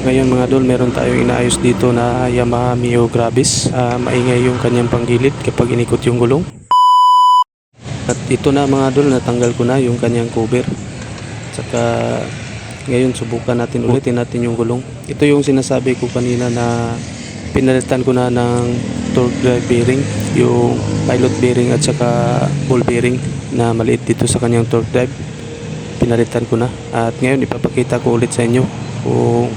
Ngayon mga idol, meron tayong inaayos dito na Yamaha Mio Gravis. Maingay yung kanyang panggilid kapag inikot yung gulong. At ito na mga idol, natanggal ko na yung kanyang cover. Saka ngayon subukan natin ulitin natin yung gulong. Ito yung sinasabi ko kanina na pinalitan ko na ng torque drive bearing, yung pilot bearing at saka ball bearing na maliit dito sa kanyang torque drive. Pinalitan ko na at ngayon ipapakita ko ulit sa inyo kung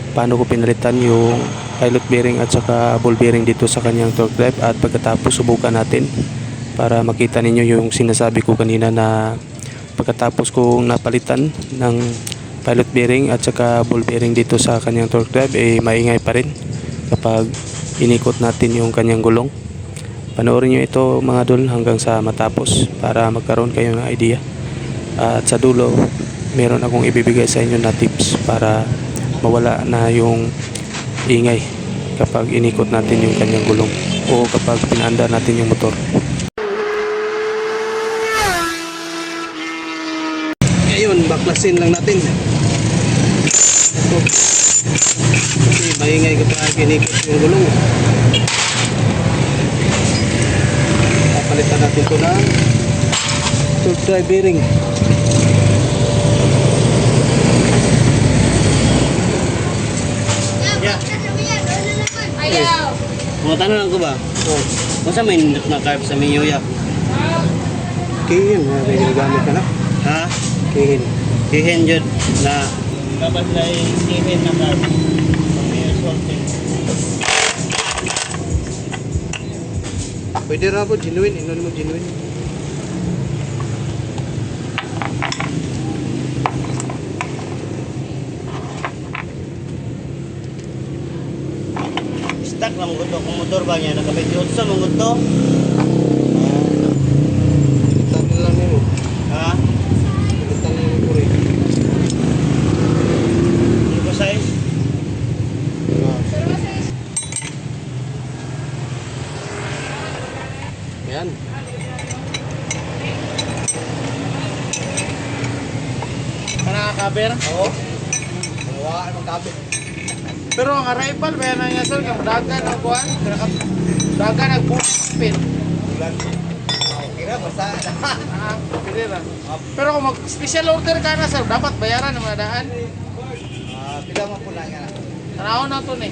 paano ko pinalitan yung pilot bearing at saka ball bearing dito sa kanyang torque drive, at pagkatapos subukan natin para makita ninyo yung sinasabi ko kanina na pagkatapos kong napalitan ng pilot bearing at saka ball bearing dito sa kanyang torque drive maingay pa rin kapag inikot natin yung kanyang gulong. Panoorin nyo ito mga idol hanggang sa matapos para magkaroon kayo ng idea, at sa dulo meron akong ibibigay sa inyo na tips para mawala na yung ingay kapag inikot natin yung kanyang gulong o kapag pinaandar natin yung motor. Ngayon baklasin lang natin ito kasi maingay kapag inikot yung gulong. Papalitan natin ito ng torque drive bearing. Ayaw. Mga tanong lang ko ba? Oh, Kung saan may nindot na carb sa Mio ya? kihin, may ginagamit ka na. Ha? Kihin. Kihin yun na dapat na kihin na carb sa Mio sorting. Pwede na po, genuine. Inunin mo genuine. Stuck na mong kung motor ba niya? Nakabit sa mong to? Pilitan na lang mo. Ha? Pilitan na yung puri. Ano ba size? Ayan. Nakakaber? Oo. Wala ka magkabit. Pero ang arrival, kaya na niya sir, dagan ang kuhan, dagan ang spin. Okay na, basta. Pwede na. Pero kung mag-special order ka na sir, dapat bayaran ng madaan. Pila mo po lang yan. Tanaw na ito eh.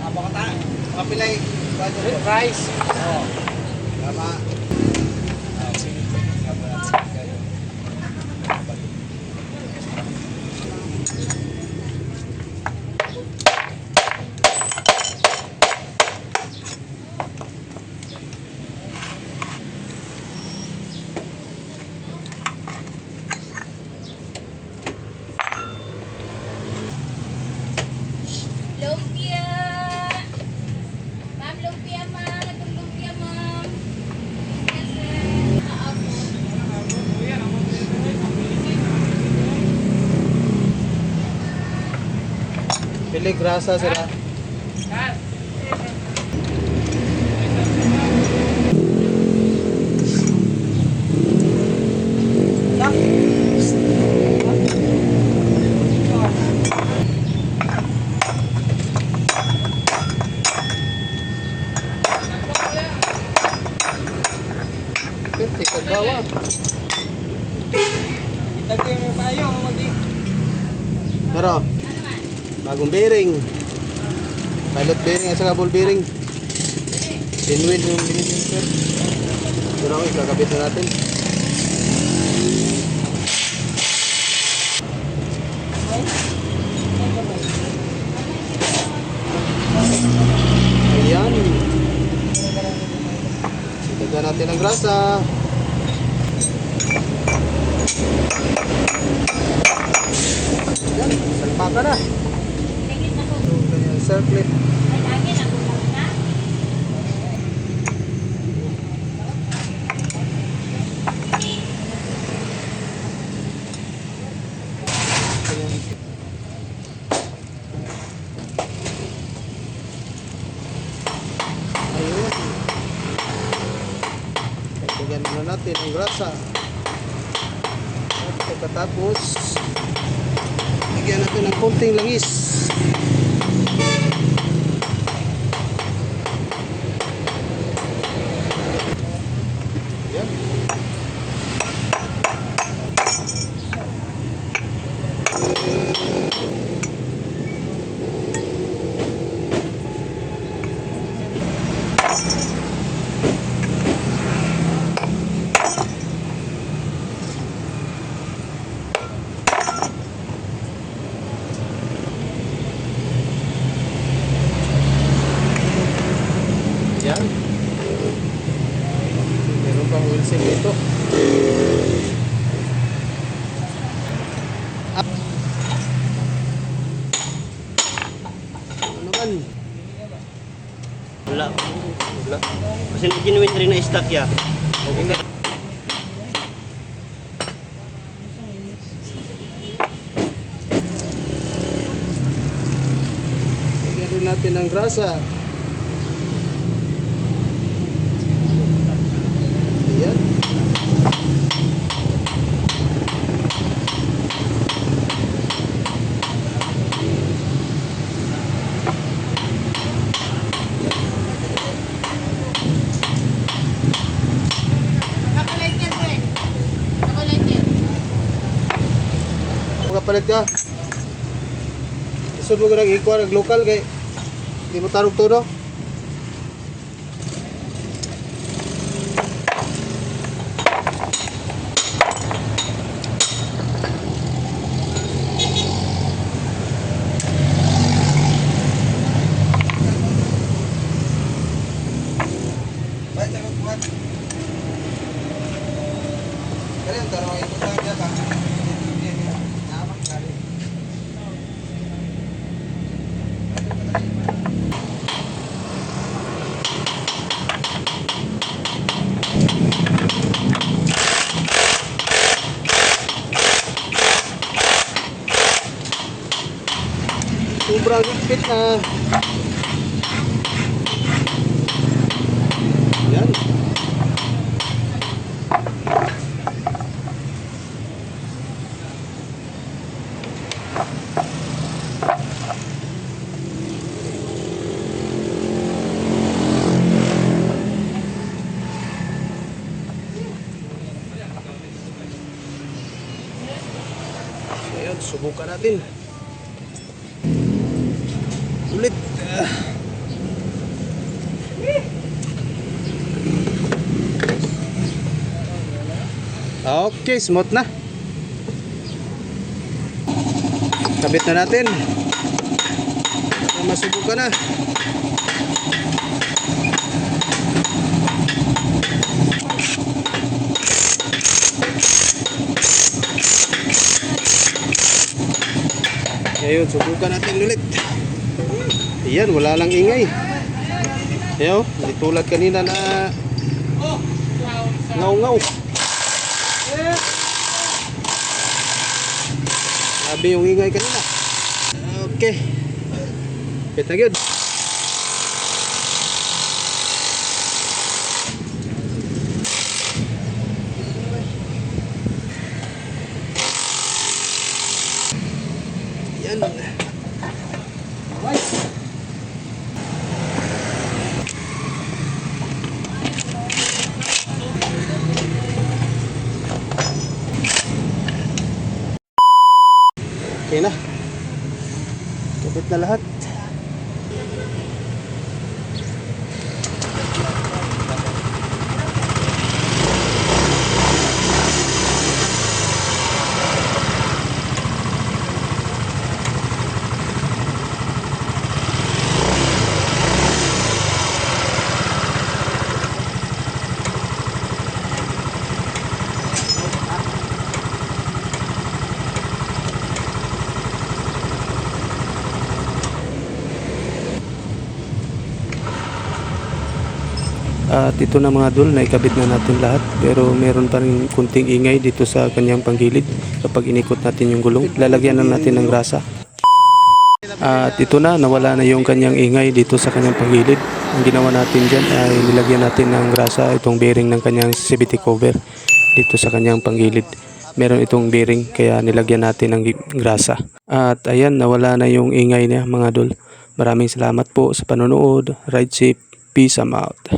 Mga pilay. Price. Tama. Lumpia. Ma'am, lumpia ma'am. Itong lumpia ma'am. Yes, sir. Maapo. Pili grasa sila. Kagawa. Itagay mo tayo, maging. Pero, bagong bearing. Pilot bearing at saka ball bearing. Genuine yung binigyan sir. Pero okay, kakabit na natin. Ayan. Itagyan natin ang grasa. Ayan, salpa ka na. So, kanyang circlip. Ayun. Lagyan muna natin ang grasa. At Pagkatapos, lagyan natin ng konting langis. Yan. Yan. Meron pang oil seal dito. Ano naman? Wala. Kasi genuine rin na stock ya. Okay na. Lagyan rin natin ng grasa. Ayan. Nakakulit yan, pre. Nakakulit yan. Makapalit ka. Isod mo ka nag-ikuha, nag-local kay di mo tarog to, no? Sobrang higpit na. Yan. Ayan, subukan natin. Ulit. Okay, smooth na. Kabit na natin. Masubukan na. Ayun, subukan natin ulit. Ayan, wala lang ingay. Ayan, hindi tulad kanina na ngaw-ngaw. Sabi yung ingay kanina. Okay. Kita gyud. Yan. Okay na. Kapit na lahat. At ito na mga dul, naikabit na natin lahat, pero meron pa rin kunting ingay dito sa kanyang panggilid kapag inikot natin yung gulong. Lalagyan na natin ng grasa. At ito na, nawala na yung kanyang ingay dito sa kanyang panggilid. Ang ginawa natin dyan ay nilagyan natin ng grasa itong bearing ng kanyang CVT cover dito sa kanyang panggilid. meron itong bearing kaya nilagyan natin ng grasa. At ayan, nawala na yung ingay niya mga idol. Maraming salamat po sa panonood. Ride safe. Peace, I'm out.